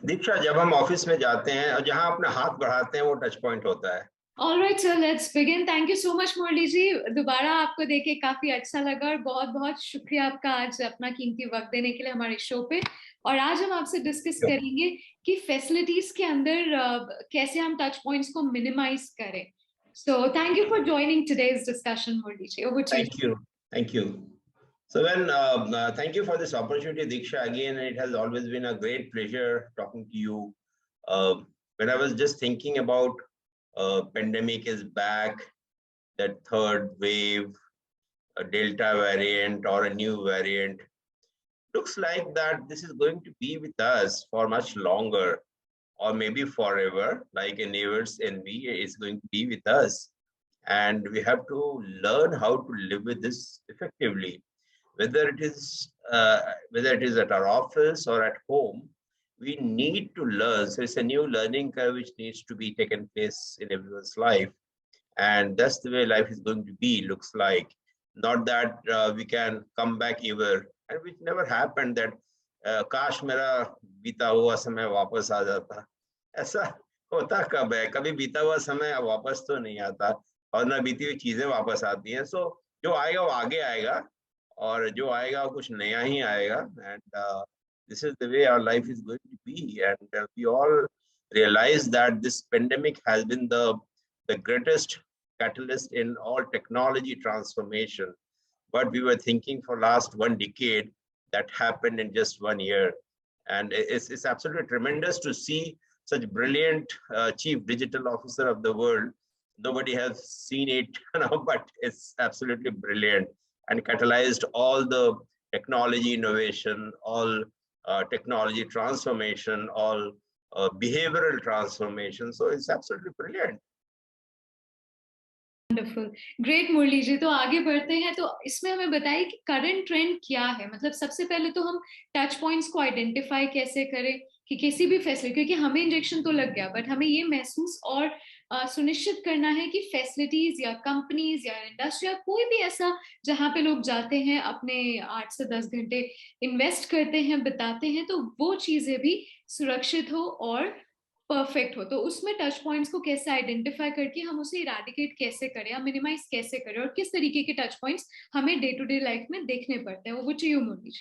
दीक्षा, जब हम ऑफिस में जाते हैं और जहां अपना हाथ बढ़ाते हैं वो टच पॉइंट होता है। All right, sir, let's begin. Thank you so much, मुरली जी. दोबारा आपको देखे काफी अच्छा लगा और बहुत बहुत शुक्रिया आपका आज अपना कीमती वक्त देने के लिए हमारे शो पे. और आज हम आपसे डिस्कस करेंगे कि फैसिलिटीज के अंदर कैसे हम टच पॉइंट्स को मिनिमाइज करें. So thank you for joining today's discussion, Murali ji. Over to you. Thank you. So then, thank you for this opportunity, Diksha. Again, it has always been a great pleasure talking to you. When I was just thinking about pandemic is back, that third wave, a Delta variant or a new variant, looks like that this is going to be with us for much longer, or maybe forever, like a neighbor's envy is going to be with us. And we have to learn how to live with this effectively, whether it is at our office or at home. We need to learn. So it's a new learning curve which needs to be taken place in everyone's life, and that's the way life is going to be. Looks like not that we can come back ever, and which never happened. That काश मेरा बीता हुआ समय वापस आ जाता. ऐसा होता कब है? कभी बीता हुआ समय वापस तो नहीं आता, और ना बीती हुई चीजें वापस आती हैं. सो जो आएगा वो आगे आएगा, और जो आएगा वो कुछ नया ही आएगा. And this is the way our life is going to be. And we all realize that this pandemic has been the greatest catalyst in all technology transformation. What we were thinking for last 1 decade, that happened in just 1 year. And it's absolutely tremendous to see such brilliant chief digital officer of the world. Nobody has seen it, but it's absolutely brilliant and catalyzed all the technology innovation, all technology transformation, all behavioral transformation. So it's absolutely brilliant. Wonderful, great Murali ji. तो आगे बढ़ते हैं. तो इसमें हमें बताइए कि current trend क्या है. मतलब सबसे पहले तो हम टच पॉइंट्स को आइडेंटिफाई कैसे करें कि किसी भी फैसिलिटी, क्योंकि हमें इंजेक्शन तो लग गया, बट हमें ये महसूस और सुनिश्चित करना है कि फैसिलिटीज या कंपनीज या इंडस्ट्री या कोई भी ऐसा जहां पे लोग जाते हैं, अपने 8 से 10 घंटे इन्वेस्ट करते हैं, बिताते हैं, तो वो चीजें भी सुरक्षित हो और परफेक्ट हो. तो उसमें टच पॉइंट्स को कैसे आइडेंटिफाई करके हम उसे इराडिकेट कैसे करें या मिनिमाइज कैसे करें, और किस तरीके के टच पॉइंट्स हमें डे टू डे लाइफ में देखने पड़ते हैं. वो चाहिए मुरली जी.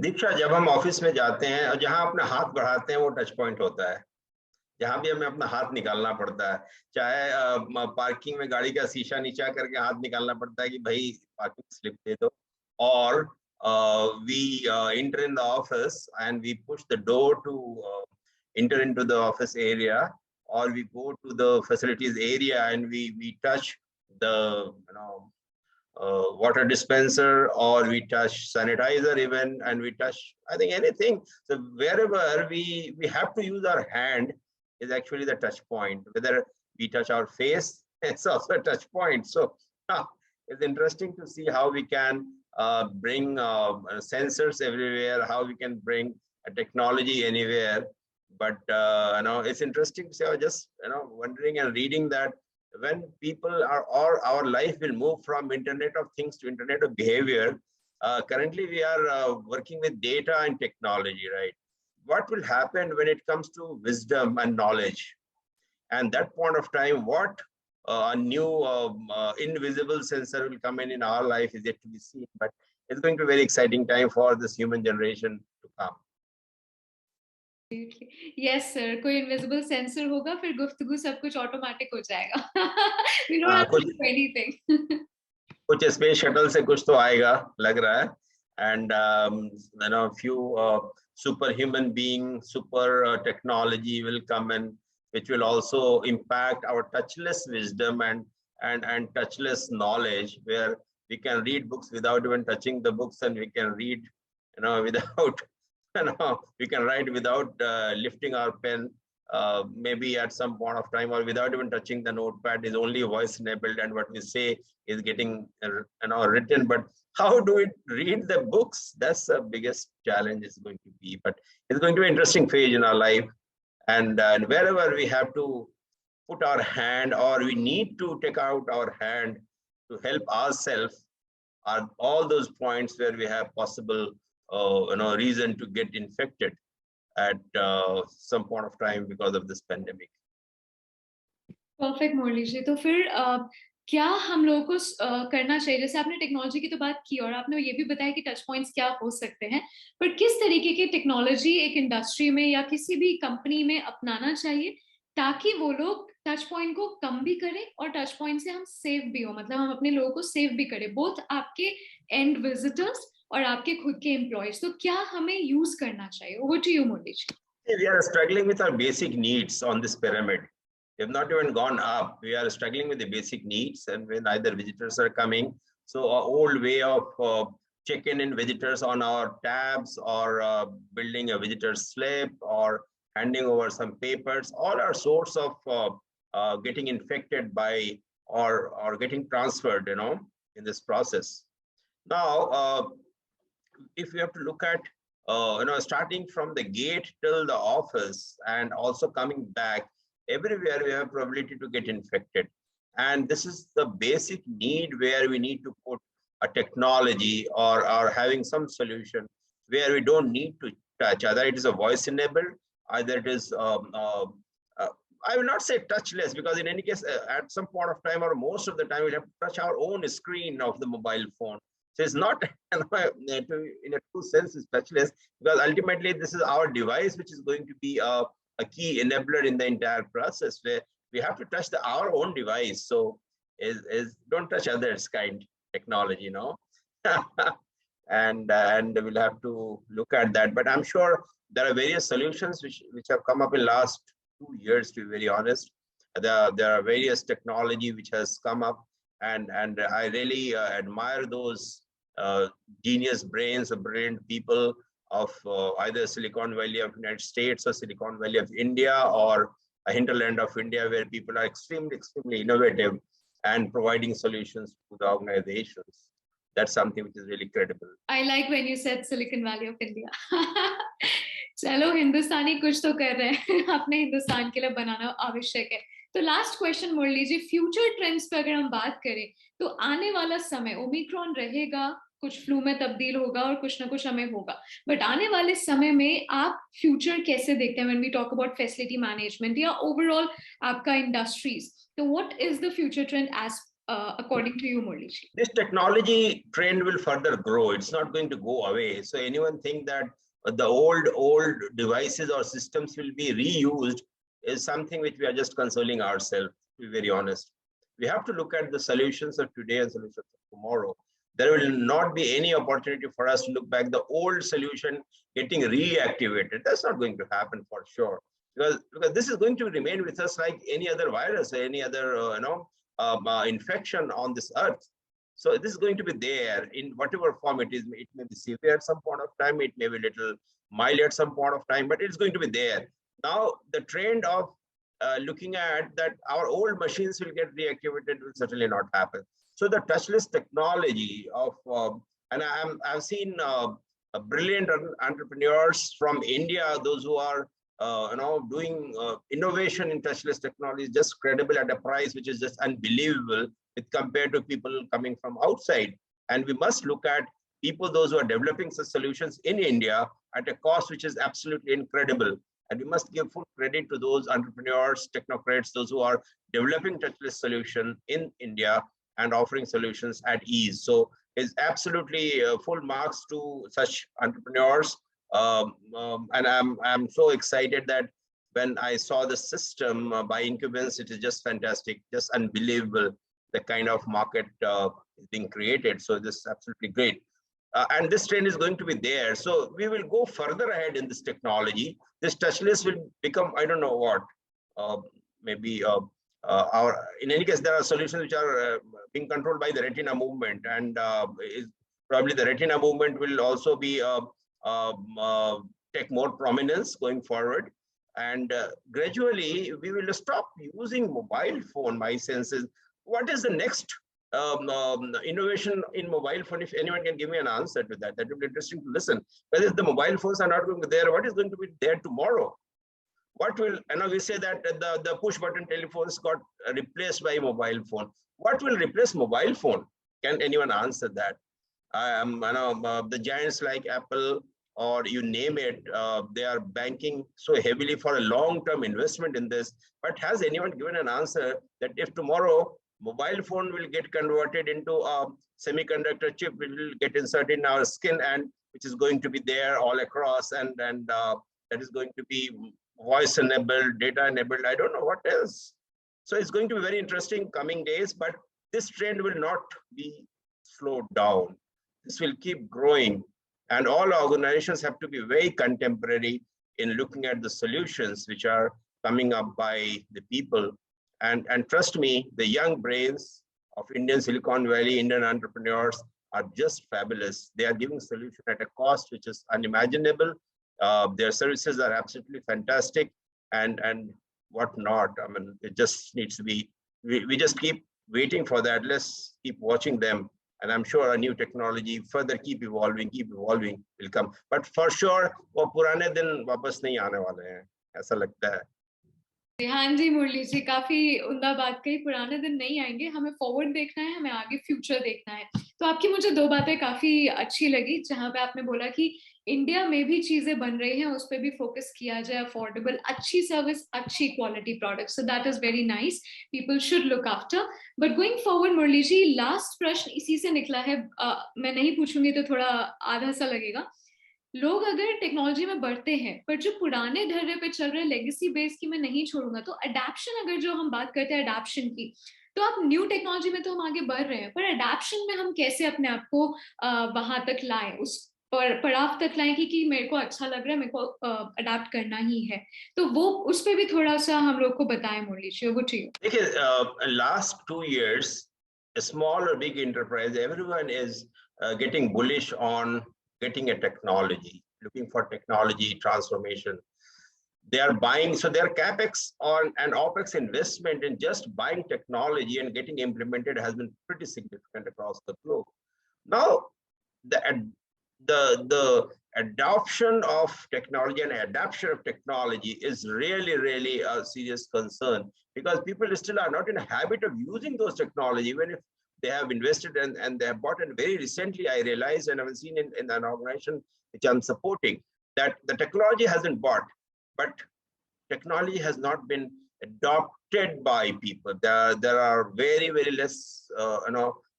दीक्षा, जब हम ऑफिस में जाते हैं और जहां अपना हाथ बढ़ाते हैं वो टच पॉइंट होता है. जहां भी हमें अपना हाथ निकालना पड़ता है, चाहे पार्किंग में गाड़ी का शीशा नीचा करके हाथ निकालना पड़ता है कि भाई पार्किंग स्लिप दे दो, और we enter in the office and we push the door to enter into the office area, or we go to the facilities area and we touch the water dispenser, or we touch sanitizer even, and we touch, I think, anything. So wherever we have to use our hand is actually the touch point. Whether we touch our face, it's also a touch point. So it's interesting to see how we can bring sensors everywhere, how we can bring a technology anywhere. But it's interesting to see. I was just wondering and reading that when people are, or our life will move from Internet of Things to Internet of Behavior. Currently, we are working with data and technology, right? What will happen when it comes to wisdom and knowledge? And that point of time, what a new invisible sensor will come in our life is yet to be seen. But it's going to be a very exciting time for this human generation to come. Yes sir, कोई invisible sensor होगा, फिर गुफ्तगू सब कुछ automatic हो जाएगा. We don't have to do anything. कुछ space shuttle से कुछ तो आएगा लग रहा है. And few superhuman being, super technology will come in, which will also impact our touchless wisdom and touchless knowledge, where we can read books without even touching the books, and we can read without we can write without lifting our pen, maybe at some point of time, or without even touching the notepad. Is only voice enabled, and what we say is getting written. But how do we read the books? That's the biggest challenge is going to be. But it's going to be an interesting phase in our life, and wherever we have to put our hand, or we need to take out our hand to help ourselves, are all those points where we have possible reason to get infected. at some point of time because of this pandemic. Perfect Murali ji, तो फिर क्या हम लोगों को करना चाहिए? जैसे आपने टेक्नोलॉजी की तो बात की और आपने ये भी बताया कि टच पॉइंट्स क्या हो सकते हैं, पर किस तरीके की टेक्नोलॉजी एक इंडस्ट्री में या किसी भी कंपनी में अपनाना चाहिए ताकि वो लोग टच पॉइंट को कम भी करें और टच पॉइंट से हम सेव भी हो, मतलब हम अपने लोगों को सेव भी करें, बोथ आपके एंड विजिटर्स और आपके खुद के एम्प्लॉयज। तो क्या हमें यूज करना चाहिए? Over to you Murali ji. We are struggling with our basic needs on this pyramid. We have not even gone up. We are struggling with the basic needs, and when either visitors are coming, so our old way of checking in visitors on our tabs, or building a visitor slip, or handing over some papers, all are source of getting infected by or getting transferred, in this process. Now, if we have to look at starting from the gate till the office and also coming back, everywhere we have probability to get infected. And this is the basic need where we need to put a technology or having some solution where we don't need to touch, either it is a voice enabled, either it is I will not say touchless, because in any case, at some point of time or most of the time, we'll have to touch our own screen of the mobile phone. So it's not, in a true sense, it's touchless, because ultimately this is our device, which is going to be a key enabler in the entire process, where we have to touch our own device. So is don't touch others kind technology, and we'll have to look at that. But I'm sure there are various solutions which have come up in last 2 years, to be very honest. There are various technology which has come up, and I really admire those genius brains or brilliant people of either Silicon Valley of United States or Silicon Valley of India or a hinterland of India, where people are extremely innovative and providing solutions to the organizations. That's something which is really credible. I like when you said Silicon Valley of India. चलो हिंदुस्तानी कुछ तो कर रहे हैं, अपने हिंदुस्तान के लिए बनाना आवश्यक है। तो लास्ट क्वेश्चन मुरली जी, फ्यूचर ट्रेंड्स पे अगर हम बात करें तो आने वाला समय ओमिक्रॉन रहेगा, कुछ फ्लू में तब्दील होगा और कुछ ना कुछ हमें होगा, बट आने वाले समय में आप फ्यूचर कैसे देखते हैं? When we talk about facility management या ओवरऑल आपका इंडस्ट्रीज, तो what is the future trend as according to you, Murlee ji? This technology trend will further grow. It's not going to go away. So anyone think that the old devices or systems will be reused is something which we are just consoling ourselves, to be very honest. We have to look at the solutions of today and solutions of tomorrow. There will not be any opportunity for us to look back the old solution getting reactivated. That's not going to happen for sure, because this is going to remain with us like any other virus, any other infection on this earth. So this is going to be there in whatever form it is. It may be severe at some point of time, it may be little mild at some point of time, but it's going to be there. Now the trend of looking at that our old machines will get reactivated will certainly not happen. So the touchless technology of and I've seen brilliant entrepreneurs from India, those who are doing innovation in touchless technology, just credible at a price which is just unbelievable with compared to people coming from outside. And we must look at people, those who are developing such solutions in India at a cost which is absolutely incredible. And we must give full credit to those entrepreneurs, technocrats, those who are developing touchless solution in India and offering solutions at ease. So it's absolutely full marks to such entrepreneurs. And I'm so excited that when I saw the system by Incubance, it is just fantastic, just unbelievable, the kind of market is being created. So this is absolutely great. And this trend is going to be there. So we will go further ahead in this technology. This touchless will become, I don't know what, maybe in any case, there are solutions which are being controlled by the retina movement, and probably the retina movement will also be take more prominence going forward. And gradually we will stop using mobile phone. My sense is, what is the next innovation in mobile phone? If anyone can give me an answer to that, that would be interesting to listen. Whether the mobile phones are not going to be there, what is going to be there tomorrow? What will, we say that the push button telephones got replaced by mobile phone. What will replace mobile phone? Can anyone answer that? The giants like Apple or you name it, they are banking so heavily for a long-term investment in this. But has anyone given an answer that if tomorrow mobile phone will get converted into a semiconductor chip, it will get inserted in our skin, and which is going to be there all across, and that is going to be voice enabled, data enabled, I don't know what else. So it's going to be very interesting coming days, but this trend will not be slowed down. This will keep growing, and all organizations have to be very contemporary in looking at the solutions which are coming up by the people. And trust me, the young brains of Indian Silicon Valley, Indian entrepreneurs are just fabulous. They are giving solution at a cost which is unimaginable. Their services are absolutely fantastic, and whatnot. I mean, it just needs to be, we just keep waiting for that. Let's keep watching them. And I'm sure a new technology further keep evolving will come. But for sure, वो पुराने दिन वापस नहीं आने वाले हैं, ऐसा लगता है. हाँ जी मुरली जी, काफी उम्दा बात कही. पुराने दिन नहीं आएंगे, हमें फॉरवर्ड देखना है, हमें आगे फ्यूचर देखना है. तो आपकी मुझे दो बातें काफी अच्छी लगी, जहां पे आपने बोला कि इंडिया में भी चीजें बन रही हैं, उस पर भी फोकस किया जाए, अफोर्डेबल, अच्छी सर्विस, अच्छी quality product. So that is very nice, people should look after. But going forward Murali ji, last प्रश्न इसी से निकला है. मैं नहीं पूछूंगी तो थोड़ा आधा सा लगेगा. लोग अगर टेक्नोलॉजी में बढ़ते हैं, पर जो पुराने ढर्रे पे चल रहे लेगेसी बेस की मैं नहीं छोड़ूंगा, तो अडैप्शन, अगर जो हम बात करते हैं अडैप्शन की, तो आप न्यू टेक्नोलॉजी में तो हम आगे बढ़ रहे हैं, पर अडैप्शन में हम कैसे अपने आप को वहां तक लाएं, उस पड़ाव तक लाएं कि मेरे को अच्छा लग रहा है, मेरे को अडैप्ट करना ही है. तो वो उस पर भी थोड़ा सा हम लोग को बताएं मुरली जी. वो ठीक. देखिए, last 2 years, a small or big enterprise, everyone is getting bullish on getting a technology, looking for technology transformation. They are buying, so their capex on and opex investment in just buying technology and getting implemented has been pretty significant across the globe. Now, the adoption of technology and adoption of technology is really a serious concern, because people still are not in a habit of using those technology, even if they have invested and they have bought. And very recently, I realized, and I've seen in an organization which I'm supporting, that the technology hasn't bought, but technology has not been adopted by people. There are very less,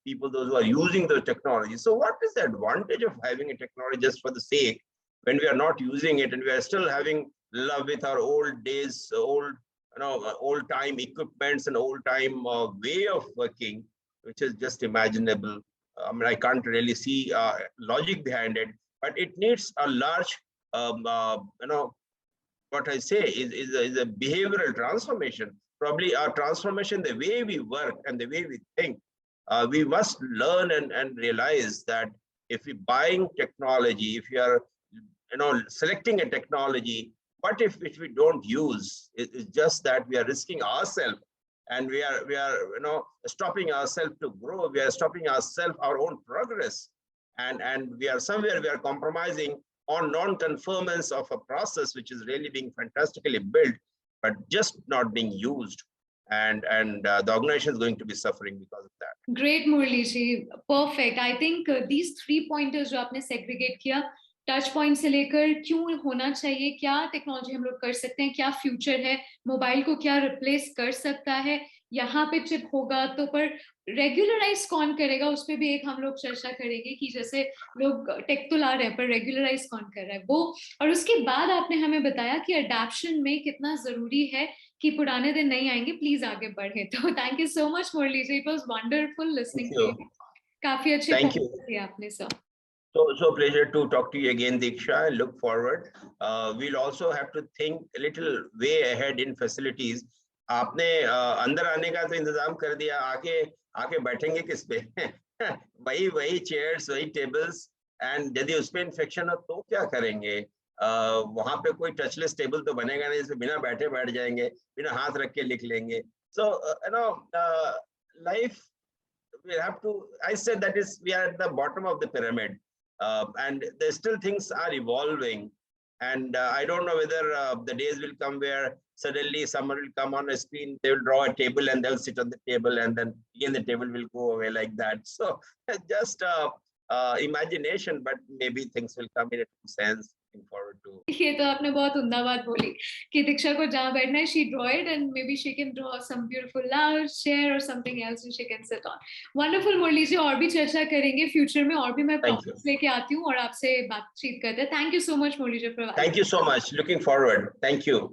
people, those who are using the technology. So what is the advantage of having a technology just for the sake, when we are not using it and we are still having love with our old days, old time equipments and old time way of working, which is just imaginable. I mean, I can't really see logic behind it, but it needs a large, what I say is a behavioral transformation, probably a transformation the way we work and the way we think. We must learn and realize that if we're buying technology, if we are selecting a technology, what if we don't use? It's just that we are risking ourselves, and we are stopping ourselves to grow. We are stopping ourselves, our own progress, and we are compromising on non-conformance of a process which is really being fantastically built, but just not being used. And the organization is going to be suffering because of that. Great, Murlee ji. Perfect. I think these 3 pointers जो आपने segregate किया, touch point से लेकर क्यों होना चाहिए, क्या technology हम लोग कर सकते हैं, क्या फ्यूचर है, मोबाइल को क्या रिप्लेस कर सकता है, यहाँ पे चिप होगा तो पर रेगुलराइज कौन करेगा, उस पर भी एक हम लोग चर्चा करेंगे कि जैसे लोग टेक तो ला रहे हैं पर रेगुलराइज कौन कर रहा है वो. और उसके बाद आपने हमें बताया कि अडैप्शन में कितना जरूरी है कि पुराने दिन नहीं आएंगे, प्लीज आगे बढ़े. तो thank you so much Murali ji, it was wonderful listening to you. काफी अच्छे पॉइंट दिए आपने sir. So pleasure to talk to you again, Diksha. I look forward. We'll also have to think a little way ahead in facilities. आपने अंदर आने का तो इंतजाम कर दिया, आके बैठेंगे किस पे? वही चेयर्स, वही टेबल्स, एंड यदि उसपे इन्फेक्शन हो तो क्या करेंगे? वहां पे कोई टचलेस टेबल तो बनेगा नहीं, जिसमें बिना बैठे बैठ जाएंगे, बिना हाथ रख के लिख लेंगे. So life, we have to, I said that is, we are at the bottom of the pyramid. And there's still things are evolving, and I don't know whether the days will come where suddenly someone will come on a screen, they will draw a table and they'll sit on the table, and then again the table will go away like that. So just imagination, but maybe things will come in a true sense. Looking forward to. ये तो आपने बहुत उम्दा बात बोली कि दीक्षा को जहाँ बैठना है, she draw it and maybe she can draw some beautiful large chair or something else which she can sit on. Wonderful मुरली जी, और भी चर्चा करेंगे फ्यूचर में, और भी मैं टॉपिक्स लेके आती हूँ और आपसे बातचीत करते हैं. Thank you so much Murali ji for. Thank you so much. Looking forward. Thank you.